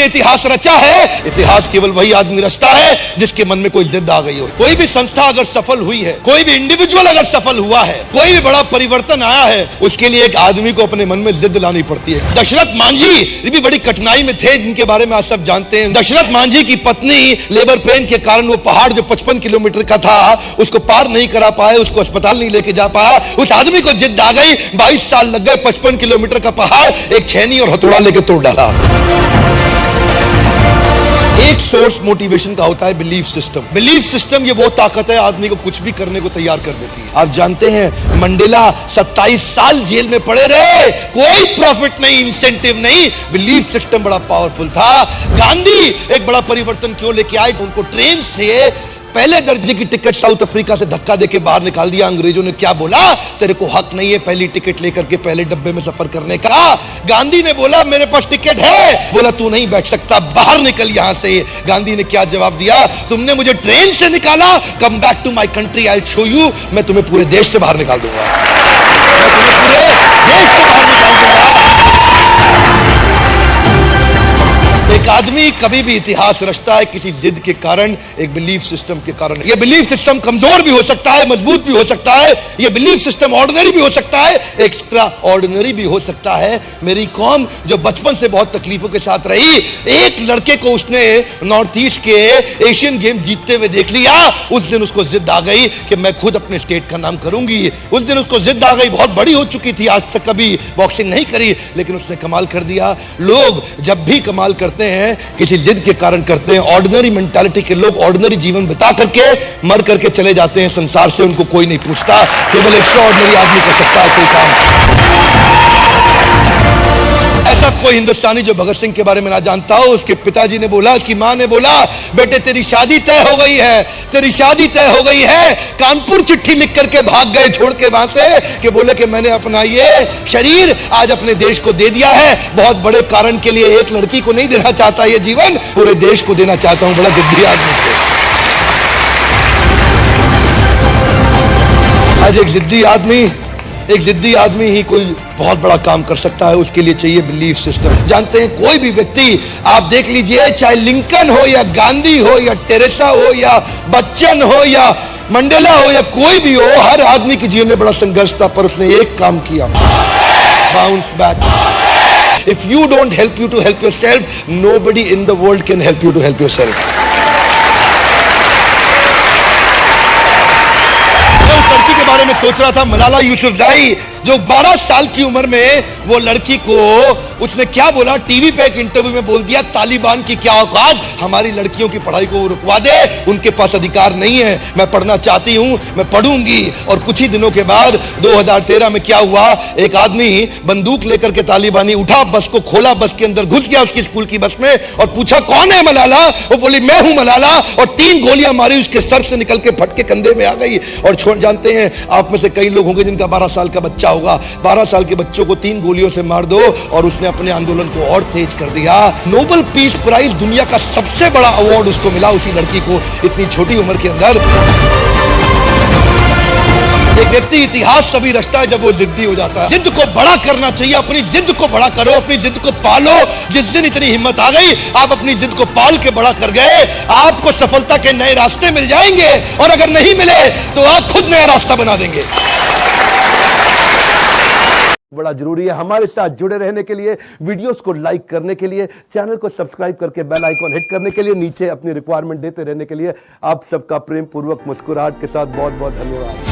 ने इतिहास रचा है, इतिहास केवल वही आदमी रचता है जिसके मन में कोई जिद आ गई हो। कोई भी संस्था अगर सफल हुई है, कोई भी इंडिविजुअल अगर सफल हुआ है, कोई भी बड़ा परिवर्तन आया है, उसके लिए एक आदमी को अपने मन में जिद लानी पड़ती है। दशरथ मांझी भी बड़ी कठिनाई में थे, जिनके बारे में आप सब जानते हैं। दशरथ मांझी की पत्नी लेबर पेन के कारण वो पहाड़ जो 55 किलोमीटर का था उसको पार नहीं करा पाए, उसको अस्पताल नहीं लेके जा पाया। उस आदमी को जिद आ गई, 22 साल लग गए, 55 किलोमीटर का पहाड़ एक छेनी और हथौड़ा लेके तोड़ डाला। एक सोर्स मोटिवेशन का होता है बिलीफ सिस्टम। बिलीफ सिस्टम ये वो ताकत है आदमी को कुछ भी करने को तैयार कर देती है। आप जानते हैं मंडेला 27 साल जेल में पड़े रहे, कोई प्रॉफिट नहीं, इंसेंटिव नहीं, बिलीफ सिस्टम बड़ा पावरफुल था। गांधी एक बड़ा परिवर्तन क्यों लेके आए? उनको ट्रेन से पहले दर्जे की टिकट साउथ अफ्रीका से धक्का देके बाहर निकाल दिया। अंग्रेजों ने क्या बोला? तेरे को हक नहीं है पहली टिकट लेकर के पहले डब्बे में सफर करने का। गांधी ने बोला मेरे पास टिकट है, बोला तू नहीं बैठ सकता, बाहर निकल यहां से। गांधी ने क्या जवाब दिया? तुमने मुझे ट्रेन से निकाला, come back to my country, I show you, मैं तुम्हें पूरे देश से बाहर निकाल दूंगा, मैं तुम्हें पूरे देश से बाहर निकाल दूंगा। एक आदमी कभी भी इतिहास रचता है किसी जिद के कारण, एक बिलीफ सिस्टम के कारण। यह बिलीफ सिस्टम कमजोर भी हो सकता है, मजबूत भी हो सकता है। यह बिलीफ सिस्टम ऑर्डिनरी भी हो सकता है, एक्स्ट्रा ऑर्डिनरी भी हो सकता है। मेरी कौम जो बचपन से बहुत तकलीफों के साथ रही, एक लड़के को उसने नॉर्थ ईस्ट के एशियन गेम जीतते हुए देख लिया, उस दिन उसको जिद आ गई कि मैं खुद अपने स्टेट का नाम करूंगी। उस दिन उसको जिद आ गई, बहुत बड़ी हो चुकी थी, आज तक कभी बॉक्सिंग नहीं करी, लेकिन उसने कमाल कर दिया। लोग जब भी कमाल करते हैं किसी जिद के कारण करते हैं। ऑर्डिनरी मेंटालिटी के लोग ऑर्डिनरी जीवन बिता करके मर करके चले जाते हैं संसार से, उनको कोई नहीं पूछता। केवल एक्स्ट्रा ऑर्डिनरी आदमी कर सकता है कोई काम। ऐसा कोई हिंदुस्तानी जो भगत सिंह के बारे में ना जानता हो। उसके पिताजी ने बोला, उसकी मां ने बोला, बेटे तेरी शादी तय हो गई है, तेरी शादी तय हो गई है। कानपुर चिट्ठी लिख करके भाग गए छोड़ के वहां से, कि बोले कि मैंने अपना ये शरीर आज अपने देश को दे दिया है, बहुत बड़े कारण के लिए। एक लड़की को नहीं देना चाहता ये जीवन, पूरे देश को देना चाहता हूं। बड़ा जिद्दी आदमी थे। आज एक जिद्दी आदमी ही कोई बहुत बड़ा काम कर सकता है। उसके लिए चाहिए बिलीफ सिस्टम। जानते हैं कोई भी व्यक्ति आप देख लीजिए, चाहे लिंकन हो या गांधी हो या टेरेसा हो या बच्चन हो या मंडेला हो या कोई भी हो, हर आदमी के जीवन में बड़ा संघर्ष था, पर उसने एक काम किया, bounce back. If you don't help you to help yourself, nobody in the world can help you to help yourself. लड़की के बारे में सोच रहा था, मलाला यूसुफजाई, जो 12 साल की उम्र में वो लड़की को उसने क्या बोला, टीवी पे एक इंटरव्यू में बोल दिया, तालिबान की क्या औकात, हमारी लड़कियों की पढ़ाई को रुकवा दे, उनके पास अधिकार नहीं है, मैं पढ़ना चाहती हूं, मैं पढ़ूंगी। और कुछ ही दिनों के बाद 2013 में क्या हुआ, एक आदमी बंदूक लेकर के तालिबानी उठा, बस को खोला, बस के अंदर घुस गया उसकी स्कूल की बस में और पूछा कौन है मलाला? वो बोली मैं हूं मलाला, और 3 गोलियां मारी, उसके सर से निकल के फट के कंधे में आ गई। और छोड़, जानते हैं आप में से कई लोग होंगे जिनका 12 साल का बच्चा होगा, 12 साल के बच्चों को 3 गोलियों से मार दो, और उसने अपने आंदोलन को और तेज कर दिया। नोबेल पीस प्राइज, दुनिया का सबसे बड़ा अवार्ड उसको मिला, उसी लड़की को, इतनी छोटी उम्र के अंदर। एक व्यक्ति इतिहास तभी रचता है जब वो जिद्दी हो जाता है। जिद को बड़ा करना चाहिए, अपनी जिद को बड़ा करो, अपनी जिद को पालो। जिस दिन इतनी हिम्मत आ गई, आप अपनी जिद को पाल के बड़ा कर गए, आपको सफलता के नए रास्ते मिल जाएंगे, और अगर नहीं मिले तो आप खुद नया रास्ता बना देंगे। बड़ा जरूरी है हमारे साथ जुड़े रहने के लिए, वीडियोस को लाइक करने के लिए, चैनल को सब्सक्राइब करके बेल आइकॉन हिट करने के लिए, नीचे अपनी रिक्वायरमेंट देते रहने के लिए। आप सबका प्रेम पूर्वक मुस्कुराहट के साथ बहुत बहुत धन्यवाद।